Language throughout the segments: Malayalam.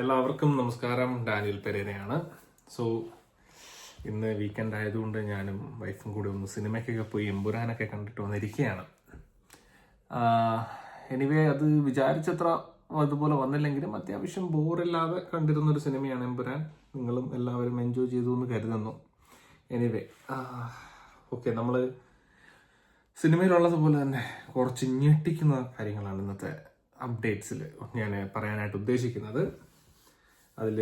എല്ലാവർക്കും നമസ്കാരം. ഡാനിയൽ പെരേരയാണ്. സോ ഇന്ന് വീക്കെൻഡ് ആയതുകൊണ്ട് ഞാനും വൈഫും കൂടി ഒന്ന് സിനിമയ്ക്കൊക്കെ പോയി എമ്പുരാനൊക്കെ കണ്ടിട്ട് വന്നിരിക്കുകയാണ്. എനിവേ അത് വിചാരിച്ചത്ര അതുപോലെ വന്നില്ലെങ്കിലും അത്യാവശ്യം ബോറില്ലാതെ കണ്ടിരുന്നൊരു സിനിമയാണ് എമ്പുരാൻ. നിങ്ങളും എല്ലാവരും എൻജോയ് ചെയ്തു എന്ന് കരുതുന്നു. എനിവേ ഓക്കെ, നമ്മൾ സിനിമയിലുള്ളതുപോലെ തന്നെ കുറച്ച് ഞെട്ടിക്കുന്ന കാര്യങ്ങളാണ് ഇന്നത്തെ അപ്ഡേറ്റ്സിൽ ഞാൻ പറയാനായിട്ട് ഉദ്ദേശിക്കുന്നത്. അതിൽ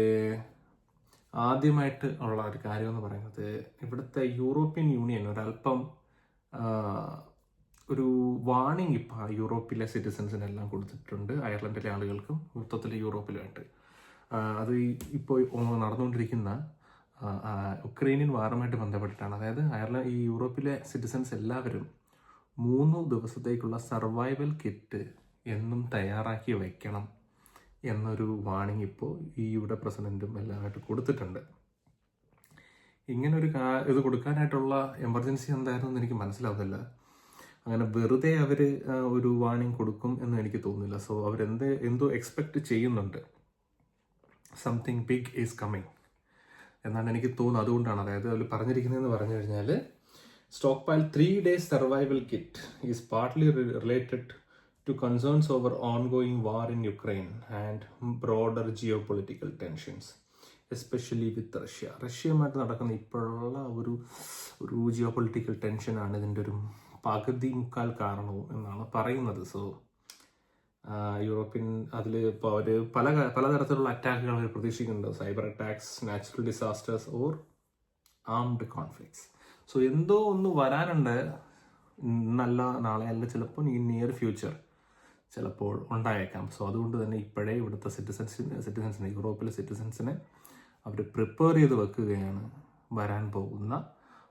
ആദ്യമായിട്ട് ഉള്ള ഒരു കാര്യം എന്ന് പറയുന്നത്, ഇവിടുത്തെ യൂറോപ്യൻ യൂണിയൻ ഒരല്പം ഒരു വാണിംഗ് ഇപ്പം യൂറോപ്പിലെ സിറ്റിസൻസിനെല്ലാം കൊടുത്തിട്ടുണ്ട്, അയർലൻഡിലെ ആളുകൾക്കും മൊത്തത്തിൽ യൂറോപ്പിലുമായിട്ട്. അത് ഇപ്പോൾ നടന്നുകൊണ്ടിരിക്കുന്ന ഉക്രൈനിയൻ വാറുമായിട്ട് ബന്ധപ്പെട്ടിട്ടാണ്. അതായത് ഈ യൂറോപ്പിലെ സിറ്റിസൻസ് എല്ലാവരും 3 ദിവസത്തേക്കുള്ള സർവൈവൽ കിറ്റ് എന്നും തയ്യാറാക്കി വയ്ക്കണം എന്നൊരു വാണിംഗ് ഇപ്പോൾ യുടെ പ്രസിഡന്റും എല്ലാമായിട്ട് കൊടുത്തിട്ടുണ്ട്. ഇങ്ങനൊരു ഇത് കൊടുക്കാനായിട്ടുള്ള എമർജൻസി എന്തായിരുന്നു എന്ന് എനിക്ക് മനസ്സിലാവുന്നില്ല. അങ്ങനെ വെറുതെ അവർ ഒരു വാണിംഗ് കൊടുക്കും എന്ന് എനിക്ക് തോന്നുന്നില്ല. സോ എന്തോ എക്സ്പെക്റ്റ് ചെയ്യുന്നുണ്ട്. സംതിങ് ബിഗ് ഈസ് കമ്മിങ് എന്നാണ് എനിക്ക് തോന്നുന്നത്. അതുകൊണ്ടാണ് അതിൽ പറഞ്ഞിരിക്കുന്നതെന്ന് പറഞ്ഞു കഴിഞ്ഞാൽ, stock pile 3 days survival kit is partly related to concerns over ongoing war in Ukraine and broader geopolitical tensions, especially with Russia. റഷ്യയുമായിട്ട് നടക്കുന്ന ഇപ്പോഴുള്ള ഒരു ജിയോ പൊളിറ്റിക്കൽ ടെൻഷനാണ് ഇതിൻ്റെ ഒരു മുക്കാൽ കാരണവും എന്നാണ് പറയുന്നത്. സോ യൂറോപ്യൻ അതിൽ ഇപ്പോൾ അവർ പലതരത്തിലുള്ള അറ്റാക്കുകൾ അവർ പ്രതീക്ഷിക്കുന്നുണ്ട്. Cyber attacks, natural disasters or armed conflicts. So എന്തോ ഒന്ന് വരാനുണ്ട്. നല്ല നാളെ അല്ല, ചിലപ്പോൾ ഈ നിയർ ഫ്യൂച്ചർ ചിലപ്പോൾ ഉണ്ടായേക്കാം. സോ അതുകൊണ്ട് തന്നെ ഇപ്പോഴേ ഇവിടുത്തെ സിറ്റിസൻസിനെ യൂറോപ്പിലെ സിറ്റിസൻസിനെ അവർ പ്രിപ്പയർ ചെയ്ത് വെക്കുകയാണ് വരാൻ പോകുന്ന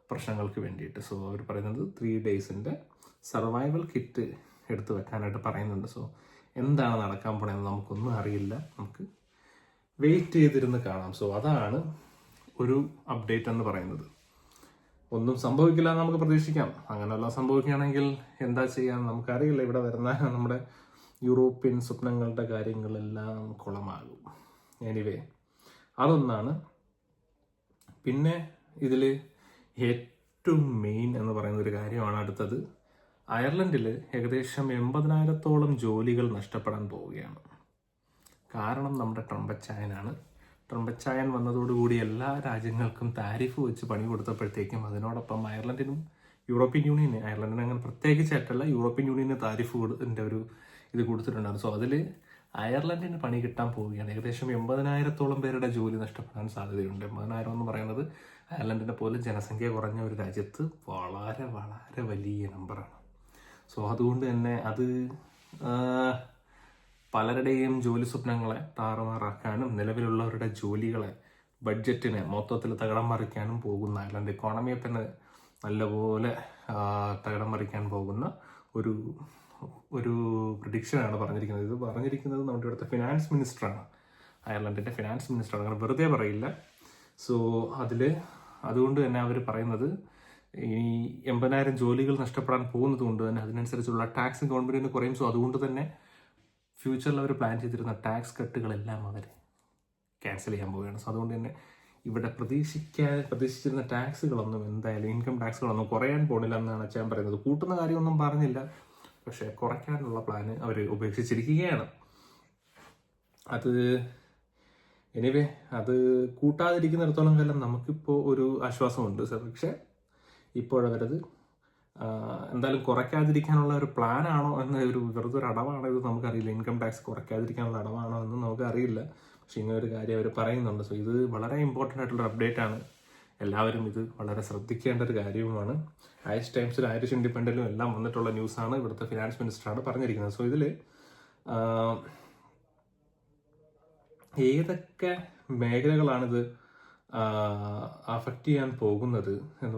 പ്രശ്നങ്ങൾക്ക് വേണ്ടിയിട്ട്. സോ അവർ പറയുന്നത് 3 days സർവൈവൽ കിറ്റ് എടുത്ത് വെക്കാനായിട്ട് പറയുന്നുണ്ട്. സോ എന്താണ് നടക്കാൻ പോണതെന്ന് നമുക്കൊന്നും അറിയില്ല, നമുക്ക് വെയിറ്റ് ചെയ്തിരുന്ന് കാണാം. സോ അതാണ് ഒരു അപ്ഡേറ്റ് എന്ന് പറയുന്നത്. ഒന്നും സംഭവിക്കില്ല എന്ന് നമുക്ക് പ്രതീക്ഷിക്കാം. അങ്ങനെയെല്ലാം സംഭവിക്കുകയാണെങ്കിൽ എന്താ ചെയ്യാൻ നമുക്കറിയില്ല. ഇവിടെ വരുന്ന നമ്മുടെ യൂറോപ്യൻ സ്വപ്നങ്ങളുടെ കാര്യങ്ങളെല്ലാം കുളമാകും. എനിവേ, അതൊന്നാണ്. പിന്നെ ഇതിൽ ഏറ്റവും മെയിൻ എന്ന് പറയുന്ന ഒരു കാര്യമാണ് അടുത്തത്. അയർലൻഡിൽ ഏകദേശം 80,000-ഓളം ജോലികൾ നഷ്ടപ്പെടാൻ പോവുകയാണ്. കാരണം നമ്മുടെ ട്രംപച്ചായനാണ്. ട്രംപച്ചായൻ വന്നതോടുകൂടി എല്ലാ രാജ്യങ്ങൾക്കും താരിഫ് വെച്ച് പണി കൊടുത്തപ്പോഴത്തേക്കും അതിനോടൊപ്പം അയർലൻഡിനും യൂറോപ്യൻ യൂണിയന്, അയർലൻഡിന് അങ്ങനെ പ്രത്യേകിച്ചായിട്ടല്ല, യൂറോപ്യൻ യൂണിയന് താരിഫ് ഒരു ഇത് കൊടുത്തിട്ടുണ്ടായിരുന്നു. സോ അതിൽ അയർലൻഡിന് പണി കിട്ടാൻ പോവുകയാണ്. ഏകദേശം 80,000-ഓളം പേരുടെ ജോലി നഷ്ടപ്പെടാൻ സാധ്യതയുണ്ട്. 80,000 എന്ന് പറയുന്നത് അയർലൻഡിനെ പോലെ ജനസംഖ്യ കുറഞ്ഞ ഒരു രാജ്യത്ത് വളരെ വളരെ വലിയ നമ്പറാണ്. സോ അതുകൊണ്ട് തന്നെ അത് പലരുടെയും ജോലി സ്വപ്നങ്ങളെ താറുമാറാക്കാനും നിലവിലുള്ളവരുടെ ജോലികളെ, ബഡ്ജറ്റിനെ മൊത്തത്തിൽ തകിടം മറിക്കാനും പോകുന്ന, അയർലൻഡ് ഇക്കോണമിയെ തന്നെ നല്ലപോലെ തകിടം മറിക്കാൻ പോകുന്ന ഒരു പ്രഡിക്ഷനാണ് പറഞ്ഞിരിക്കുന്നത്. ഇത് പറഞ്ഞിരിക്കുന്നത് നമ്മുടെ ഇവിടുത്തെ ഫിനാൻസ് മിനിസ്റ്ററാണ്, അയർലൻഡിൻ്റെ ഫിനാൻസ് മിനിസ്റ്ററാണ്. അങ്ങനെ വെറുതെ പറയില്ല. സോ അതുകൊണ്ട് തന്നെ അവർ പറയുന്നത് ഈ 80,000 ജോലികൾ നഷ്ടപ്പെടാൻ പോകുന്നത് കൊണ്ട് തന്നെ അതിനനുസരിച്ചുള്ള ടാക്സ് ഗവൺമെൻറ്റിന് കുറയും. സോ അതുകൊണ്ട് തന്നെ ഫ്യൂച്ചറിൽ അവർ പ്ലാൻ ചെയ്തിരുന്ന ടാക്സ് കട്ടുകളെല്ലാം അവർ ക്യാൻസൽ ചെയ്യാൻ പോവുകയാണ്. സോ അതുകൊണ്ട് തന്നെ ഇവിടെ പ്രതീക്ഷിച്ചിരുന്ന ടാക്സുകളൊന്നും, എന്തായാലും ഇൻകം ടാക്സുകളൊന്നും കുറയാൻ പോണില്ല എന്നാണ് അച്ഛൻ പറയുന്നത്. കൂട്ടുന്ന കാര്യമൊന്നും പറഞ്ഞില്ല, പക്ഷേ കുറയ്ക്കാനുള്ള പ്ലാന് അവർ ഉപേക്ഷിച്ചിരിക്കുകയാണ്. എനിവേ അത് കൂട്ടാതിരിക്കുന്നിടത്തോളം കാലം നമുക്കിപ്പോൾ ഒരു ആശ്വാസമുണ്ട്. പക്ഷേ ഇപ്പോഴവരത് എന്തായാലും കുറയ്ക്കാതിരിക്കാനുള്ള ഒരു പ്ലാനാണോ എന്ന് വെറുതെ ഒരു അടവാണോ ഇത് നമുക്കറിയില്ല. ഇൻകം ടാക്സ് കുറയ്ക്കാതിരിക്കാനുള്ള അടവാണോ എന്ന് നമുക്കറിയില്ല. പക്ഷെ ഇങ്ങനൊരു കാര്യം അവർ പറയുന്നുണ്ട്. സോ ഇത് വളരെ ഇമ്പോർട്ടൻ്റ് ആയിട്ടുള്ള അപ്ഡേറ്റ് ആണ്. എല്ലാവരും ഇത് വളരെ ശ്രദ്ധിക്കേണ്ട ഒരു കാര്യവുമാണ്. ഐറിഷ് ടൈംസിലും ഐറിഷ് ഇൻഡിപെൻഡൻറ്റിലും എല്ലാം വന്നിട്ടുള്ള ന്യൂസാണ്. ഇവിടുത്തെ ഫിനാൻസ് മിനിസ്റ്ററാണ് പറഞ്ഞിരിക്കുന്നത്. സോ ഇതിൽ ഏതൊക്കെ മേഖലകളാണിത് അഫക്റ്റ് ചെയ്യാൻ പോകുന്നത് എന്ന്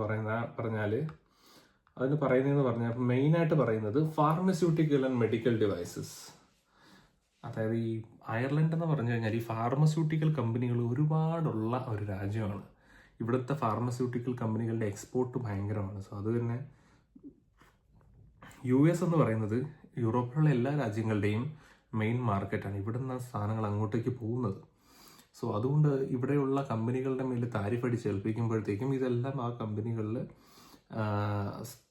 പറഞ്ഞാൽ മെയിനായിട്ട് പറയുന്നത് ഫാർമസ്യൂട്ടിക്കൽ ആൻഡ് മെഡിക്കൽ ഡിവൈസസ്. അതായത് ഈ അയർലൻഡ് എന്ന് പറഞ്ഞു കഴിഞ്ഞാൽ ഈ ഫാർമസ്യൂട്ടിക്കൽ കമ്പനികൾ ഒരുപാടുള്ള ഒരു രാജ്യമാണ്. ഇവിടുത്തെ ഫാർമസ്യൂട്ടിക്കൽ കമ്പനികളുടെ എക്സ്പോർട്ട് ഭയങ്കരമാണ്. സോ അത് തന്നെ US എന്ന് പറയുന്നത് യൂറോപ്പിലുള്ള എല്ലാ രാജ്യങ്ങളുടെയും മെയിൻ മാർക്കറ്റാണ്. ഇവിടുന്ന് സാധനങ്ങൾ അങ്ങോട്ടേക്ക് പോകുന്നത്. സോ അതുകൊണ്ട് ഇവിടെയുള്ള കമ്പനികളുടെ മേൽ താരിഫ് അടിച്ച് ഏൽപ്പിക്കുമ്പോഴത്തേക്കും ഇതെല്ലാം ആ കമ്പനികളിൽ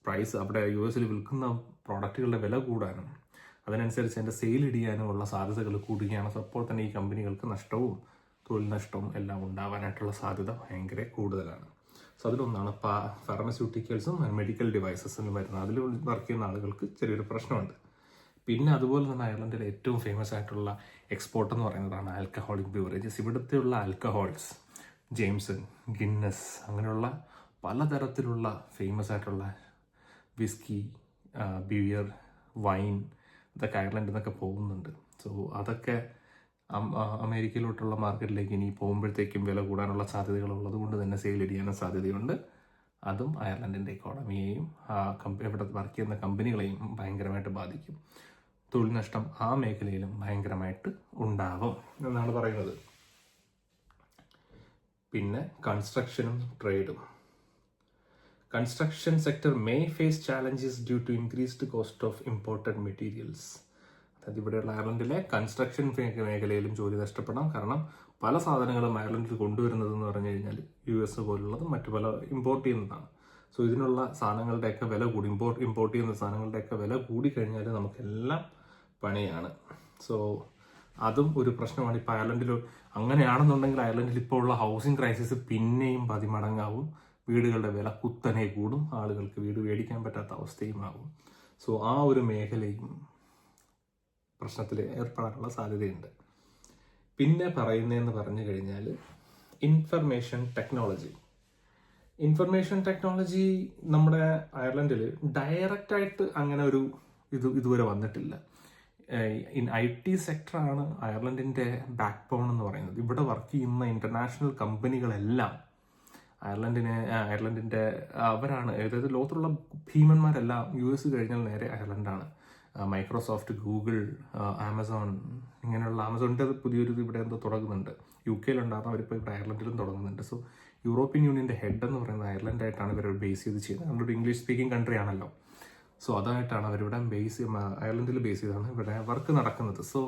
പ്രൈസ് അവിടെ US വിൽക്കുന്ന പ്രോഡക്റ്റുകളുടെ വില കൂടാനും അതിനനുസരിച്ച് അതിൻ്റെ സെയിൽ ഇടിയാനും ഉള്ള സാധ്യതകൾ കൂടുകയാണ്. സോ അപ്പോൾ തന്നെ ഈ കമ്പനികൾക്ക് നഷ്ടവും തൊഴിൽ നഷ്ടവും എല്ലാം ഉണ്ടാവാനായിട്ടുള്ള സാധ്യത ഭയങ്കര കൂടുതലാണ്. സോ അതിലൊന്നാണ് ഫാർമസ്യൂട്ടിക്കൽസും മെഡിക്കൽ ഡിവൈസസും വരുന്നത്. അതിൽ വർക്ക് ചെയ്യുന്ന ആളുകൾക്ക് ചെറിയൊരു പ്രശ്നമുണ്ട്. പിന്നെ അതുപോലെ തന്നെ അയർലൻഡിലെ ഏറ്റവും ഫേമസ് ആയിട്ടുള്ള എക്സ്പോർട്ട് എന്ന് പറയുന്നതാണ് ആൽക്കഹോളിക് ബിവറേജസ്. ഇവിടുത്തെയുള്ള ആൽക്കഹോൾസ്, ജെയിംസൺ, ഗിന്നസ്, അങ്ങനെയുള്ള പലതരത്തിലുള്ള ഫേമസ് ആയിട്ടുള്ള വിസ്കി, ബിയർ, വൈൻ ഇതൊക്കെ അയർലൻഡിൽ നിന്നൊക്കെ പോകുന്നുണ്ട്. സോ അതൊക്കെ അമേരിക്കയിലോട്ടുള്ള മാർക്കറ്റിലേക്ക് ഇനി പോകുമ്പോഴത്തേക്കും വില കൂടാനുള്ള സാധ്യതകൾ ഉള്ളത് കൊണ്ട് തന്നെ സെയിൽ ചെയ്യാനും സാധ്യതയുണ്ട്. അതും അയർലൻഡിൻ്റെ ഇക്കോണമിയെയും ഇവിടെ വർക്ക് ചെയ്യുന്ന കമ്പനികളെയും ഭയങ്കരമായിട്ട് ബാധിക്കും. തൊഴിൽ നഷ്ടം ആ മേഖലയിലും ഭയങ്കരമായിട്ട് ഉണ്ടാവും എന്നാണ് പറയുന്നത്. പിന്നെ കൺസ്ട്രക്ഷനും ട്രേഡും. Construction sector may face challenges due to increased cost of imported materials. അതായത് ഇവിടെയുള്ള അയർലൻഡിലെ കൺസ്ട്രക്ഷൻ മേഖലയിലും ജോലി നഷ്ടപ്പെടാം. കാരണം പല സാധനങ്ങളും അയർലൻഡിൽ കൊണ്ടുവരുന്നതെന്ന് പറഞ്ഞു കഴിഞ്ഞാൽ US പോലുള്ളതും മറ്റു പല ഇമ്പോർട്ട് ചെയ്യുന്നതാണ്. സോ ഇതിനുള്ള സാധനങ്ങളുടെയൊക്കെ വില കൂടി, ഇമ്പോർട്ട് ചെയ്യുന്ന സാധനങ്ങളുടെയൊക്കെ വില കൂടിക്കഴിഞ്ഞാൽ നമുക്കെല്ലാം പണിയാണ്. സോ അതും ഒരു പ്രശ്നമാണ്. ഇപ്പോൾ അയർലൻഡിൽ അങ്ങനെയാണെന്നുണ്ടെങ്കിൽ അയർലൻഡിൽ ഇപ്പോൾ ഉള്ള ഹൗസിംഗ് ക്രൈസിസ് പിന്നെയും 10 മടങ്ങാവും. വീടുകളുടെ വില കുത്തനെ കൂടും, ആളുകൾക്ക് വീട് മേടിക്കാൻ പറ്റാത്ത അവസ്ഥയും ആകും. സോ ആ ഒരു മേഖലയും പ്രശ്നത്തിൽ ഏർപ്പെടാനുള്ള സാധ്യതയുണ്ട്. പിന്നെ പറയുന്നതെന്ന് പറഞ്ഞു കഴിഞ്ഞാൽ ഇൻഫർമേഷൻ ടെക്നോളജി നമ്മുടെ അയർലൻഡിൽ ഡയറക്റ്റായിട്ട് അങ്ങനെ ഒരു ഇതുവരെ വന്നിട്ടില്ല. IT സെക്ടറാണ് അയർലൻഡിൻ്റെ ബാക്ക് ബോൺ എന്ന് പറയുന്നത്. ഇവിടെ വർക്ക് ചെയ്യുന്ന ഇൻ്റർനാഷണൽ കമ്പനികളെല്ലാം അയർലൻഡിൻ്റെ അവരാണ്. അതായത് ലോകത്തുള്ള ഭീമന്മാരെല്ലാം US കഴിഞ്ഞാൽ നേരെ അയർലൻഡാണ്. മൈക്രോസോഫ്റ്റ്, ഗൂഗിൾ, ആമസോൺ, ഇങ്ങനെയുള്ള ആമസോണിൻ്റെ പുതിയൊരു ഇവിടെ എന്തോ തുടങ്ങുന്നുണ്ട്. UK അവരിപ്പോൾ ഇവിടെ അയർലൻഡിലും തുടങ്ങുന്നുണ്ട്. സോ യൂറോപ്യൻ യൂണിയൻ്റെ ഹെഡ് എന്ന് പറയുന്നത് അയർലൻഡായിട്ടാണ് ഇവർ ബേസ് ചെയ്ത് ചെയ്യുന്നത്. നമ്മളൊരു ഇംഗ്ലീഷ് സ്പീക്കിംഗ് കൺട്രി ആണല്ലോ. സോ അതായിട്ടാണ് അവരിവിടെ അയർലൻഡിൽ ബേസ് ചെയ്താണ് ഇവിടെ വർക്ക് നടക്കുന്നത്. സോ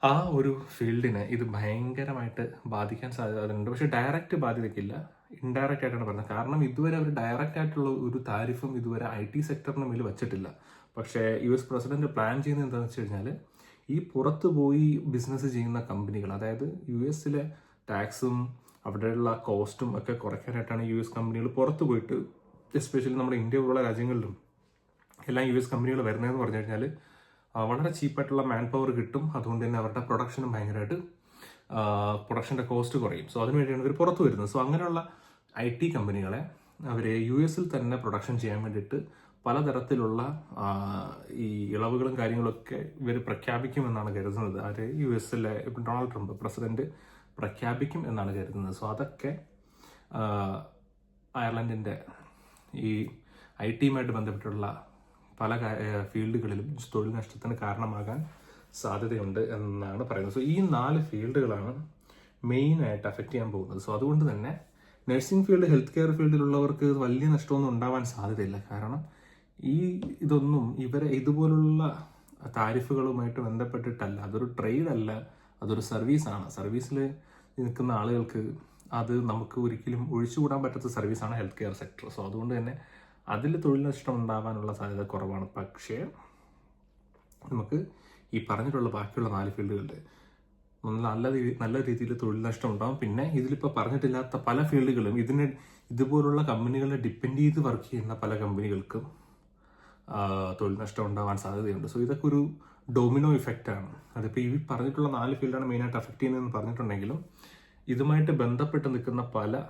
ആ ഒരു ഫീൽഡിനെ ഇത് ഭയങ്കരമായിട്ട് ബാധിക്കാൻ സാധ്യതയുണ്ട്. പക്ഷേ ഡയറക്റ്റ് ബാധിക്കില്ല, ഇൻഡയറക്റ്റ് ആയിട്ടാണ് പറയുന്നത്. കാരണം ഇതുവരെ അവർ ഡയറക്റ്റ് ആയിട്ടുള്ള ഒരു താരിഫും ഇതുവരെ IT സെക്ടറിന് മേൽ വെച്ചിട്ടില്ല. പക്ഷേ US പ്രസിഡന്റ് പ്ലാൻ ചെയ്യുന്നത് എന്താണെന്ന് വെച്ച് കഴിഞ്ഞാൽ ഈ പുറത്ത് പോയി ബിസിനസ് ചെയ്യുന്ന കമ്പനികൾ, അതായത് US ടാക്സും അവിടെയുള്ള കോസ്റ്റും ഒക്കെ കുറയ്ക്കാനായിട്ടാണ് US കമ്പനികൾ പുറത്ത് പോയിട്ട്, എസ്പെഷ്യലി നമ്മുടെ ഇന്ത്യ പോലുള്ള രാജ്യങ്ങളിലും എല്ലാം US കമ്പനികൾ വരുന്നതെന്ന് പറഞ്ഞു കഴിഞ്ഞാൽ വളരെ ചീപ്പായിട്ടുള്ള മാൻ പവർ കിട്ടും. അതുകൊണ്ട് തന്നെ അവരുടെ പ്രൊഡക്ഷനും ഭയങ്കരമായിട്ട് പ്രൊഡക്ഷൻ്റെ കോസ്റ്റ് കുറയും. സോ അതിന് വേണ്ടിയാണ് ഇവർ പുറത്ത് വരുന്നത്. സോ അങ്ങനെയുള്ള IT കമ്പനികളെ അവർ US തന്നെ പ്രൊഡക്ഷൻ ചെയ്യാൻ വേണ്ടിയിട്ട് പലതരത്തിലുള്ള ഈ ഇളവുകളും കാര്യങ്ങളൊക്കെ ഇവർ പ്രഖ്യാപിക്കുമെന്നാണ് കരുതുന്നത്. അവർ US ഡൊണാൾഡ് ട്രംപ് പ്രസിഡന്റ് പ്രഖ്യാപിക്കും എന്നാണ് കരുതുന്നത്. സോ അതൊക്കെ അയർലൻഡിൻ്റെ ഈ IT-യുമായിട്ട് ബന്ധപ്പെട്ടുള്ള പല ഫീൽഡുകളിലും തൊഴിൽ നഷ്ടത്തിന് കാരണമാകാൻ സാധ്യതയുണ്ട് എന്നാണ് പറയുന്നത്. സോ ഈ 4 ഫീൽഡുകളാണ് മെയിനായിട്ട് അഫക്റ്റ് ചെയ്യാൻ പോകുന്നത്. സോ അതുകൊണ്ട് തന്നെ നഴ്സിംഗ് ഫീൽഡ്, ഹെൽത്ത് കെയർ ഫീൽഡിലുള്ളവർക്ക് വലിയ നഷ്ടമൊന്നും ഉണ്ടാവാൻ സാധ്യതയില്ല. കാരണം ഇതൊന്നും ഇവരെ ഇതുപോലുള്ള താരിഫുകളുമായിട്ട് ബന്ധപ്പെട്ടിട്ടല്ല. അതൊരു ട്രേഡ് അല്ല, അതൊരു സർവീസാണ്. സർവീസിൽ നിൽക്കുന്ന ആളുകൾക്ക് അത് നമുക്ക് ഒരിക്കലും ഒഴിച്ചുകൂടാൻ പറ്റാത്ത സർവീസാണ് ഹെൽത്ത് കെയർ സെക്ടർ. സോ അതുകൊണ്ട് തന്നെ അതിൽ തൊഴിൽ നഷ്ടം ഉണ്ടാവാനുള്ള സാധ്യത കുറവാണ്. പക്ഷേ നമുക്ക് ഈ പറഞ്ഞിട്ടുള്ള ബാക്കിയുള്ള 4 ഫീൽഡുകളിൽ നല്ല രീതിയിൽ തൊഴിൽ നഷ്ടം ഉണ്ടാകും. പിന്നെ ഇതിലിപ്പോൾ പറഞ്ഞിട്ടില്ലാത്ത പല ഫീൽഡുകളും ഇതുപോലുള്ള കമ്പനികളെ ഡിപ്പെൻഡ് ചെയ്ത് വർക്ക് ചെയ്യുന്ന പല കമ്പനികൾക്കും തൊഴിൽ നഷ്ടം ഉണ്ടാവാൻ സാധ്യതയുണ്ട്. സോ ഇതൊക്കെ ഒരു ഡൊമിനോ ഇഫക്റ്റാണ്. അതിപ്പോൾ ഈ പറഞ്ഞിട്ടുള്ള 4 ഫീൽഡാണ് മെയിനായിട്ട് അഫക്റ്റ് ചെയ്യുന്നതെന്ന് പറഞ്ഞിട്ടുണ്ടെങ്കിലും ഇതുമായിട്ട് ബന്ധപ്പെട്ട് നിൽക്കുന്ന പല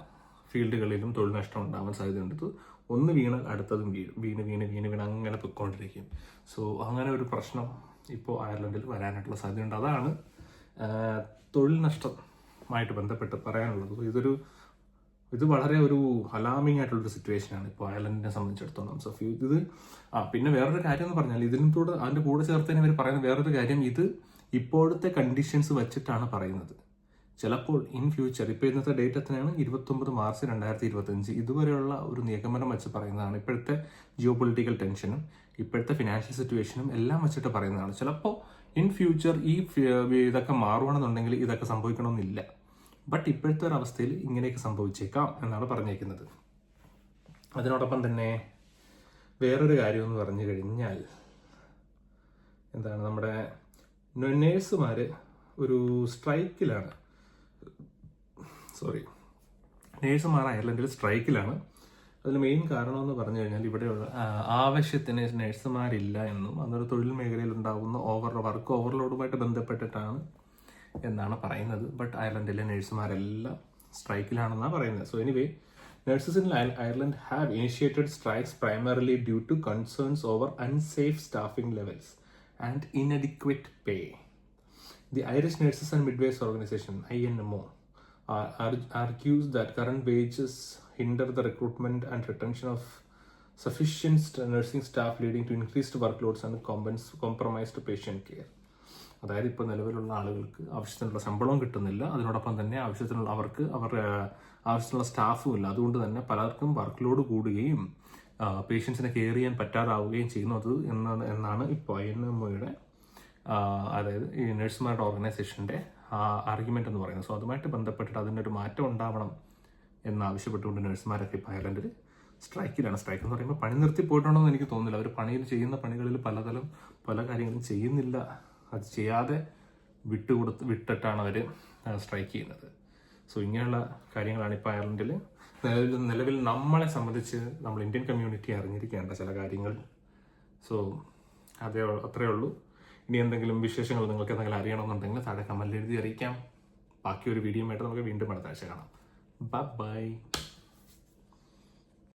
ഫീൽഡുകളിലും തൊഴിൽ നഷ്ടം ഉണ്ടാവാൻ സാധ്യതയുണ്ട്. ഒന്ന് വീണാൽ അടുത്തതും വീണ് അങ്ങനെ പൊയ്ക്കൊണ്ടിരിക്കും. സോ അങ്ങനെ ഒരു പ്രശ്നം ഇപ്പോൾ അയർലൻഡിൽ വരാനായിട്ടുള്ള സാധ്യതയുണ്ട്. അതാണ് തൊഴിൽ നഷ്ടമായിട്ട് ബന്ധപ്പെട്ട് പറയാനുള്ളത്. ഇത് വളരെ ഒരു അലാമിങ് ആയിട്ടുള്ളൊരു സിറ്റുവേഷനാണ് ഇപ്പോൾ അയർലൻഡിനെ സംബന്ധിച്ചിടത്തോളം. സോ ഇത് പിന്നെ വേറൊരു കാര്യം എന്ന് പറഞ്ഞാൽ അതിൻ്റെ കൂടെ ചേർത്തന്നെ ഇവർ പറയുന്ന വേറൊരു കാര്യം, ഇത് ഇപ്പോഴത്തെ കണ്ടീഷൻസ് വെച്ചിട്ടാണ് പറയുന്നത്. ചിലപ്പോൾ ഇൻ ഫ്യൂച്ചർ, ഇപ്പോൾ ഇന്നത്തെ ഡേറ്റ് എത്രയാണ്, 29 മാർച്ച് 2025, ഇതുവരെയുള്ള ഒരു നിഗമനം വെച്ച് പറയുന്നതാണ്. ഇപ്പോഴത്തെ ജിയോ പൊളിറ്റിക്കൽ ടെൻഷനും ഇപ്പോഴത്തെ ഫിനാൻഷ്യൽ സിറ്റുവേഷനും എല്ലാം വെച്ചിട്ട് പറയുന്നതാണ്. ചിലപ്പോൾ ഇൻ ഫ്യൂച്ചർ ഇതൊക്കെ മാറുകയാണെന്നുണ്ടെങ്കിൽ ഇതൊക്കെ സംഭവിക്കണമെന്നില്ല. ബട്ട് ഇപ്പോഴത്തെ ഒരു അവസ്ഥയിൽ ഇങ്ങനെയൊക്കെ സംഭവിച്ചേക്കാം എന്നാണ് പറഞ്ഞേക്കുന്നത്. അതിനോടൊപ്പം തന്നെ വേറൊരു കാര്യം എന്ന് പറഞ്ഞു കഴിഞ്ഞാൽ എന്താണ്, നമ്മുടെ നേഴ്സുമാർ ഒരു സ്ട്രൈക്കിലാണ്. നേഴ്സുമാർ അയർലൻഡിൽ സ്ട്രൈക്കിലാണ്. അതിന് മെയിൻ കാരണം എന്ന് പറഞ്ഞു കഴിഞ്ഞാൽ ഇവിടെയുള്ള ആവശ്യത്തിന് നഴ്സുമാരില്ല എന്നും അതൊരു തൊഴിൽ മേഖലയിൽ ഉണ്ടാകുന്ന വർക്ക് ഓവർലോഡുമായിട്ട് ബന്ധപ്പെട്ടിട്ടാണ് എന്നാണ് പറയുന്നത്. ബട്ട് അയർലൻഡിലെ നഴ്സുമാരെല്ലാം സ്ട്രൈക്കിലാണെന്നാണ് പറയുന്നത്. So anyway, nurses in Ireland have initiated strikes primarily due to concerns over unsafe staffing levels and inadequate pay. The Irish Nurses and Midwives Organization, INMO, argues that current wages hinder the recruitment and retention of sufficient nursing staff, leading to increased workloads and compromised patient care. അതായത് ഇപ്പോൾ നിലവിലുള്ള ആളുകൾക്ക് ആവശ്യത്തിനുള്ള ശമ്പളവും കിട്ടുന്നില്ല, അതിനോടൊപ്പം തന്നെ അവർക്ക് ആവശ്യത്തിനുള്ള സ്റ്റാഫും ഇല്ല. അതുകൊണ്ട് തന്നെ പലർക്കും വർക്ക് ലോഡ് കൂടുകയും പേഷ്യൻസിനെ കെയർ ചെയ്യാൻ പറ്റാതാവുകയും ചെയ്യുന്നത് എന്നാണ് ഇപ്പോൾ INMOയുടെ അതായത് ഈ നഴ്സുമാരുടെ ഓർഗനൈസേഷൻ്റെ ആർഗ്യുമെൻ്റ് എന്ന് പറയുന്നത്. സോ അതുമായിട്ട് ബന്ധപ്പെട്ടിട്ട് അതിനൊരു മാറ്റം ഉണ്ടാവണം എന്നാവശ്യപ്പെട്ടുകൊണ്ട് നഴ്സുമാരൊക്കെ ഇപ്പോൾ അയർലൻഡിൽ സ്ട്രൈക്കിലാണ്. സ്ട്രൈക്ക് എന്ന് പറയുമ്പോൾ പണി നിർത്തി പോയിട്ടുണ്ടോ എന്ന് എനിക്ക് തോന്നുന്നില്ല. അവർ ചെയ്യുന്ന പണികളിൽ പല കാര്യങ്ങളും ചെയ്യുന്നില്ല. അത് ചെയ്യാതെ വിട്ടിട്ടാണ് അവർ സ്ട്രൈക്ക് ചെയ്യുന്നത്. സോ ഇങ്ങനെയുള്ള കാര്യങ്ങളാണ് ഇപ്പോൾ അയർലൻഡിൽ നിലവിൽ നമ്മളെ സംബന്ധിച്ച് നമ്മൾ ഇന്ത്യൻ കമ്മ്യൂണിറ്റി അറിഞ്ഞിരിക്കേണ്ട ചില കാര്യങ്ങൾ. സോ അത്രയേ ഉള്ളൂ. ഇനി എന്തെങ്കിലും വിശേഷങ്ങൾ നിങ്ങൾക്ക് എന്തെങ്കിലും അറിയണമെന്നുണ്ടെങ്കിൽ താഴെ കമൻറ്റിൽ എഴുതി അറിയിക്കാം. ബാക്കി ഒരു വീഡിയോ ആയിട്ട് നമുക്ക് വീണ്ടും അടുത്ത ആഴ്ച കാണാം. ബൈ.